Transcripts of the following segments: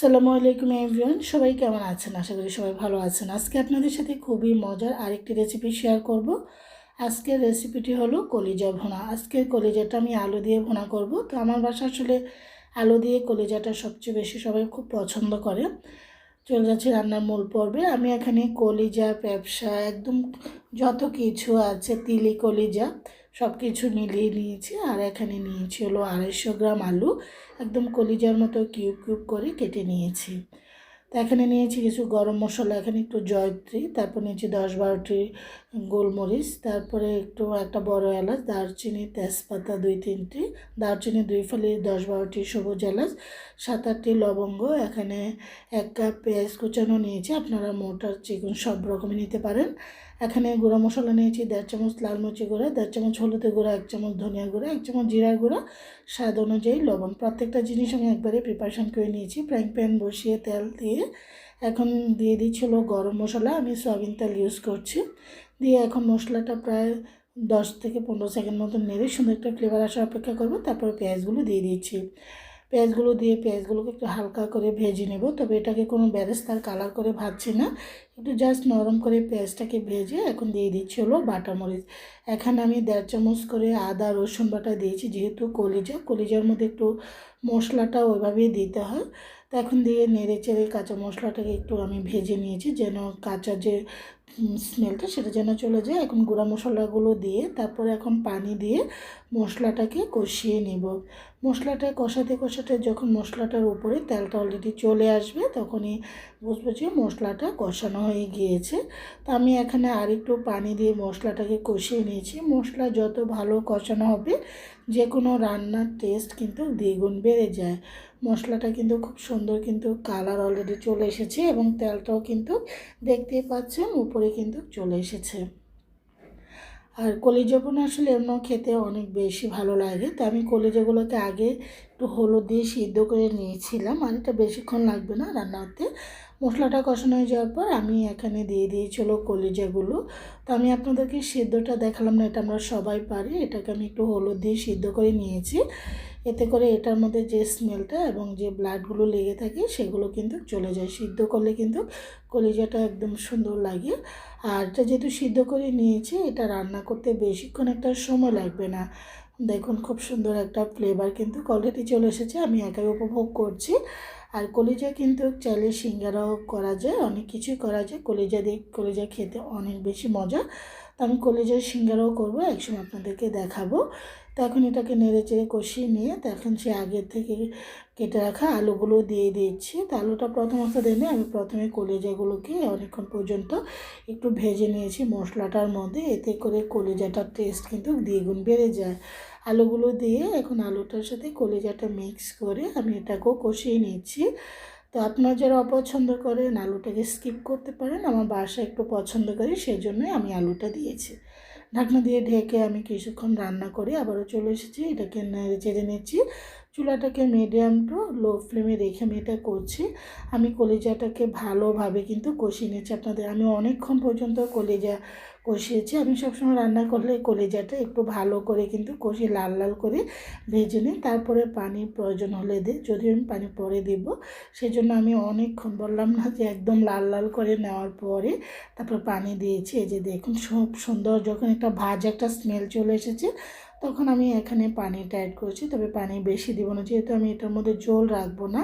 আসসালামু আলাইকুম এভরিওয়ান, সবাই কেমন আছেন? আশা করি সবাই ভালো আছেন। আজকে আপনাদের সাথে খুবই মজার আরেকটি রেসিপি শেয়ার করব। আজকের রেসিপিটি হলো কলিজা ভুনা। আজকের কলিজাটা আমি আলু দিয়ে ভুনা করব। তো আমার বাসা আসলে আলু দিয়ে কলিজাটা সবচেয়ে বেশি সবাই খুব পছন্দ করে। চলে যাচ্ছে রান্নার মূল পর্বে। আমি এখানে কলিজা, পেঁপসা, একদম যত কিছু আছে, তিলি কলিজা সব কিছু মিলিয়ে নিয়েছি। আর এখানে নিয়েছি হলো 250 গ্রাম আলু, একদম কলিজার মতো কিউব কিউব করে কেটে নিয়েছি। তো এখানে নিয়েছি কিছু গরম মশলা, এখানে একটু জয়ত্রী, তারপর নিয়েছি 10-12টি গোলমরিচ, তারপরে একটা বড় এলাচ, দারচিনি, তেজপাতা 2-3টি, দারচিনি 2 ফালি, 10-12টি সবুজ এলাচ, 7-8টি লবঙ্গ, এখানে 1 কাপ পেঁয়াজ কুচানো নিয়েছি। আপনারা মোটা চিকন সব রকমই নিতে পারেন। এখানে গুঁড়ো মশলা নিয়েছি 1.5 চামচ লাল মরিচের গুঁড়া, 1.5 চামচ হলুদের গুঁড়া, 1 চামচ ধনিয়ার গুঁড়া, 1 চামচ জিরার গুঁড়া, স্বাদ অনুযায়ী লবণ। প্রত্যেকটা জিনিস আমি একবারে প্রিপারেশন করে নিয়েছি। ফ্রাইং প্যান বসিয়ে তেল দিয়ে এখন দিয়ে দিচ্ছিল গরম মশলা, আমি সয়াবিন তেল ইউজ করছি। দিয়ে এখন মশলাটা প্রায় 10 থেকে 15 সেকেন্ড মতন নেড়ে সুন্দর একটা ফ্লেভার আসার অপেক্ষা করব। তারপরে পেঁয়াজগুলো দিয়ে দিচ্ছি। পেঁয়াজগুলোকে একটু হালকা করে ভেজে নেব। তবে এটাকে কোনো বেরেস্তার কালার করে ভাজছি না, একটু জাস্ট নরম করে পেঁয়াজটাকে ভেজে এখন দিয়ে দিচ্ছি হলো বাটা মরিচ। এখানে আমি 1.5 চামচ করে আদা রসুন বাটা দিয়েছি, যেহেতু কলিজার মধ্যে একটু মশলাটা ওইভাবেই দিতে হয়। তো এখন দিয়ে নেড়ে চেড়ে কাঁচা মশলাটাকে একটু আমি ভেজে নিয়েছি, যেন কাঁচা যে স্মেলটা সেটা যেন চলে যায়। এখন গুঁড়া মশলাগুলো দিয়ে তারপরে এখন পানি দিয়ে মশলাটাকে কষিয়ে নেব। মশলাটা কষাতে কষাতে যখন মশলাটার উপরে তেলটা অলরেডি চলে আসবে, তখনই বুঝবো যে মশলাটা কষানো হয়ে গিয়েছে। তো আমি এখানে আরেকটু পানি দিয়ে মশলাটাকে কষিয়ে নিয়েছি। মশলা যত ভালো কষানো হবে, যে কোনো রান্নার টেস্ট কিন্তু দ্বিগুণ বেড়ে যায়। মশলাটা কিন্তু খুব সুন্দর কিন্তু কালার অলরেডি চলে এসেছে এবং তেলটাও কিন্তু দেখতেই পাচ্ছেন উপরে কিন্তু চলে এসেছে। আর কলিজা ভুনা আসলে এমন খেতে অনেক বেশি ভালো লাগে। তো আমি কলিজাগুলোকে আগে একটু হলুদ দিয়ে সিদ্ধ করে নিয়েছিলাম, আর এটা বেশিক্ষণ লাগবে না রান্না হতে। মশলাটা কষানো হয়ে যাওয়ার পর আমি এখানে দিয়ে দিয়েছিল কলিজাগুলো। তো আমি আপনাদেরকে সিদ্ধটা দেখালাম না, এটা আমরা সবাই পারি। এটাকে আমি একটু হলুদ দিয়ে সিদ্ধ করে নিয়েছি। এতে করে এটার মধ্যে যে স্মেলটা এবং যে ব্লাডগুলো লেগে থাকে সেগুলো কিন্তু চলে যায়। সিদ্ধ করলে কিন্তু কলিজাটা একদম সুন্দর লাগে। আর এটা যেহেতু সিদ্ধ করে নিয়েছি, এটা রান্না করতে বেশিক্ষণ একটা সময় লাগবে না। দেখুন খুব সুন্দর একটা ফ্লেভার কিন্তু অলরেডি চলে এসেছে, আমি একাই উপভোগ করছি। আর কলিজা কিন্তু চাইলে সিঙ্গারাও করা যায়, অনেক কিছুই করা যায়। কলিজা খেতে অনেক বেশি মজা। তো আমি কলিজার সিঙ্গারাও করবো, একসময় আপনাদেরকে দেখাবো। তো এখন এটাকে নেড়ে চেড়ে কষিয়ে নিয়ে তখন সে আগের থেকে কেটে রাখা আলুগুলো দিয়ে দিচ্ছি। তো আলুটা প্রথমত দিনে আমি প্রথমে কলিজাগুলোকে অনেকক্ষণ পর্যন্ত একটু ভেজে নিয়েছি মশলাটার মধ্যে। এতে করে কলিজাটার টেস্ট কিন্তু দ্বিগুণ বেড়ে যায়। আলুগুলো দিয়ে এখন আলুটার সাথে কলিজাটা মিক্স করে আমি এটাকেও কষিয়ে নিচ্ছি। তো আপনারা যারা অপছন্দ করেন আলুটাকে স্কিপ করতে পারেন, আমার বাসায় একটু পছন্দ করি, সেই জন্যই আমি আলুটা দিয়েছি। ঢাকনা দিয়ে ঢেকে আমি কিছুক্ষণ রান্না করে আবারও চলে এসেছি। এটাকে নেড়ে চেড়ে নিচ্ছি। চুলাটাকে মিডিয়াম টু লো ফ্লেমে রেখে আমি এটা করছি। আমি কলিজাটাকে ভালোভাবে কিন্তু কষিয়ে নিচ্ছি। আমি অনেকক্ষণ পর্যন্ত কলিজা কষিয়েছি। আমি সবসময় রান্না করলে কলিজাটা একটু ভালো করে কিন্তু কষিয়ে লাল লাল করে ভেজে নিই, তারপরে পানি প্রয়োজন হলে দিই। যদিও আমি পানি পরে দিব, সেই জন্য আমি অনেকক্ষণ, বললাম না যে একদম লাল লাল করে নেওয়ার পরে তারপর পানি দিয়েছি। এই যে দেখুন খুব সুন্দর যখন একটা স্মেল চলে এসেছে, তখন আমি এখানে পানিটা অ্যাড করেছি। তবে পানি বেশি দিব না, যেহেতু আমি এটার মধ্যে ঝোল রাখবো না,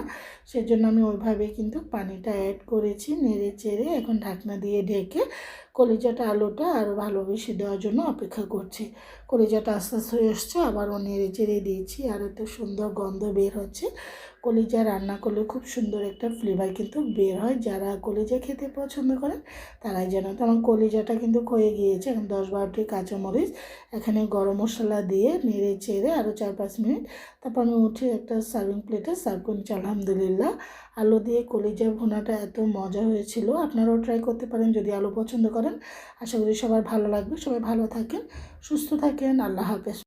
সেজন্য আমি ওইভাবে কিন্তু পানিটা অ্যাড করেছি। নেড়ে চেড়ে এখন ঢাকনা দিয়ে ঢেকে কলিজাটা আলুটা আরও ভালোভাবে সিদ্ধ হওয়ার জন্য অপেক্ষা করছি। কলিজাটা আস্তে আস্তে হয়ে এসছে, আবারও নেড়ে চেড়ে দিয়েছি। আর এত সুন্দর গন্ধ বের হচ্ছে। কলিজা রান্না করলে খুব সুন্দর একটা ফ্লেভার কিন্তু বের হয়। যারা কলিজা খেতে পছন্দ করেন তারাই জানো। তো আমার কলিজাটা কিন্তু হয়ে গিয়েছে। এখন 10-12টি কাঁচামরিচ এখানে গরম মশলা দিয়ে নেড়ে চেড়ে আরও 4-5 মিনিট, তারপর আমি উঠে একটা সার্ভিং প্লেটে সার্ভ করেছি। আলহামদুলিল্লাহ, আলু দিয়ে কলিজা ভুনাটা এত মজা হয়েছিল। আপনারাও ট্রাই করতে পারেন যদি আলু পছন্দ করেন। আশা করি সবার ভালো লাগবে। সবাই ভালো থাকেন, সুস্থ থাকেন। আল্লাহ হাফেজ।